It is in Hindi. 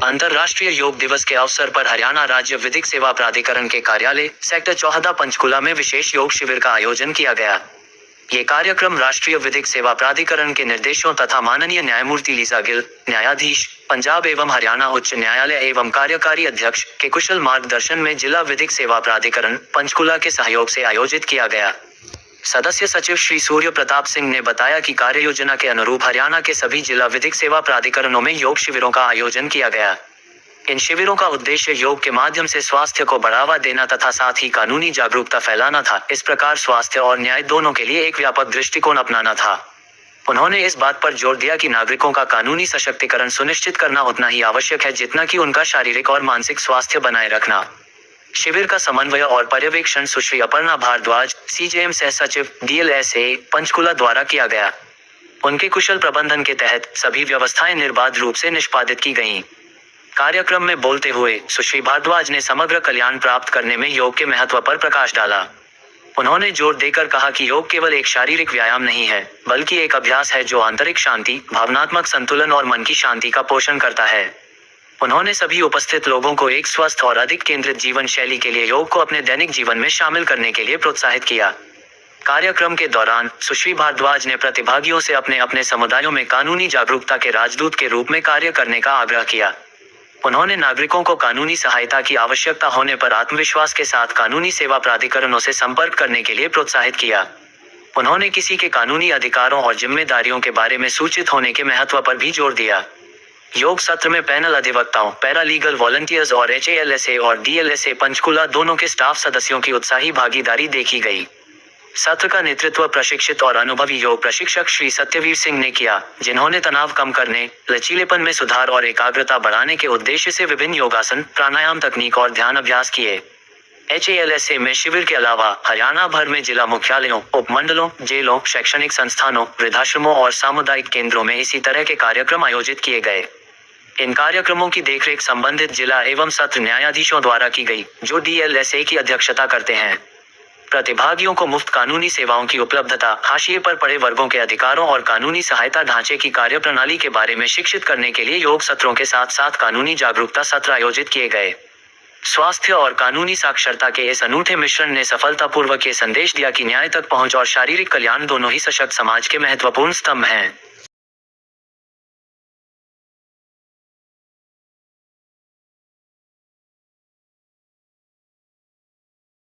अंतर्राष्ट्रीय योग दिवस के अवसर पर हरियाणा राज्य विधिक सेवा प्राधिकरण के कार्यालय सेक्टर 14 पंचकुला में विशेष योग शिविर का आयोजन किया गया। ये कार्यक्रम राष्ट्रीय विधिक सेवा प्राधिकरण के निर्देशों तथा माननीय न्यायमूर्ति लीजा गिल, न्यायाधीश, पंजाब एवं हरियाणा उच्च न्यायालय एवं कार्यकारी अध्यक्ष के कुशल मार्गदर्शन में जिला विधिक सेवा प्राधिकरण पंचकुला के सहयोग से आयोजित किया गया। सदस्य सचिव श्री सूर्य प्रताप सिंह ने बताया कि कार्य योजना के अनुरूप हरियाणा के सभी जिला विधिक सेवा प्राधिकरणों में योग शिविरों का आयोजन किया गया। इन शिविरों का उद्देश्य योग के माध्यम से स्वास्थ्य को बढ़ावा देना तथा साथ ही कानूनी जागरूकता फैलाना था। इस प्रकार स्वास्थ्य और न्याय दोनों के लिए एक व्यापक दृष्टिकोण अपनाना था। उन्होंने इस बात पर जोर दिया कि नागरिकों का कानूनी सशक्तिकरण सुनिश्चित करना उतना ही आवश्यक है जितना कि उनका शारीरिक और मानसिक स्वास्थ्य बनाए रखना। शिविर का समन्वय और पर्यवेक्षण सुश्री अपर्णा भारद्वाज, सीजेएम सह सचिव, डीएलएसए पंचकुला द्वारा किया गया। उनके कुशल प्रबंधन के तहत सभी व्यवस्थाएं निर्बाध रूप से निष्पादित की गईं। कार्यक्रम में बोलते हुए सुश्री भारद्वाज ने समग्र कल्याण प्राप्त करने में योग के महत्व पर प्रकाश डाला। उन्होंने जोर देकर कहा कि योग केवल एक शारीरिक व्यायाम नहीं है, बल्कि एक अभ्यास है जो आंतरिक शांति, भावनात्मक संतुलन और मन की शांति का पोषण करता है। उन्होंने सभी उपस्थित लोगों को एक स्वस्थ और अधिक केंद्रित जीवन शैली के लिए योग को अपने दैनिक जीवन में शामिल करने के लिए प्रोत्साहित किया। कार्यक्रम के दौरान सुश्री भारद्वाज ने प्रतिभागियों से अपने अपने समुदायों में कानूनी जागरूकता के राजदूत के रूप में कार्य करने का आग्रह किया। उन्होंने नागरिकों को कानूनी सहायता की आवश्यकता होने पर आत्मविश्वास के साथ कानूनी सेवा प्राधिकरणों से संपर्क करने के लिए प्रोत्साहित किया। उन्होंने किसी के कानूनी अधिकारों और जिम्मेदारियों के बारे में सूचित होने के महत्व पर भी जोर दिया। योग सत्र में पैनल अधिवक्ताओं, पैरालीगल वॉलंटियर्स और एचएएलएसए और डीएलएसए पंचकुला दोनों के स्टाफ सदस्यों की उत्साही भागीदारी देखी गई। सत्र का नेतृत्व प्रशिक्षित और अनुभवी योग प्रशिक्षक श्री सत्यवीर सिंह ने किया, जिन्होंने तनाव कम करने, लचीलेपन में सुधार और एकाग्रता बढ़ाने के उद्देश्य से विभिन्न योगासन, प्राणायाम तकनीक और ध्यान अभ्यास किए। एचएएलएसए में शिविर के अलावा हरियाणा भर में जिला मुख्यालयों, उपमंडलों, जेलों, शैक्षणिक संस्थानों, वृद्धाश्रमों और सामुदायिक केंद्रों में इसी तरह के कार्यक्रम आयोजित किए गए। इन कार्यक्रमों की देखरेख संबंधित जिला एवं सत्र न्यायाधीशों द्वारा की गई, जो डीएलएसए की अध्यक्षता करते हैं। प्रतिभागियों को मुफ्त कानूनी सेवाओं की उपलब्धता, हाशिए पर पड़े वर्गों के अधिकारों और कानूनी सहायता ढांचे की कार्यप्रणाली के बारे में शिक्षित करने के लिए योग सत्रों के साथ साथ कानूनी जागरूकता सत्र आयोजित किए गए। स्वास्थ्य और कानूनी साक्षरता के इस अनूठे मिश्रण ने सफलतापूर्वक ये संदेश दिया कि न्याय तक पहुंच और शारीरिक कल्याण दोनों ही सशक्त समाज के महत्वपूर्ण स्तंभ हैं।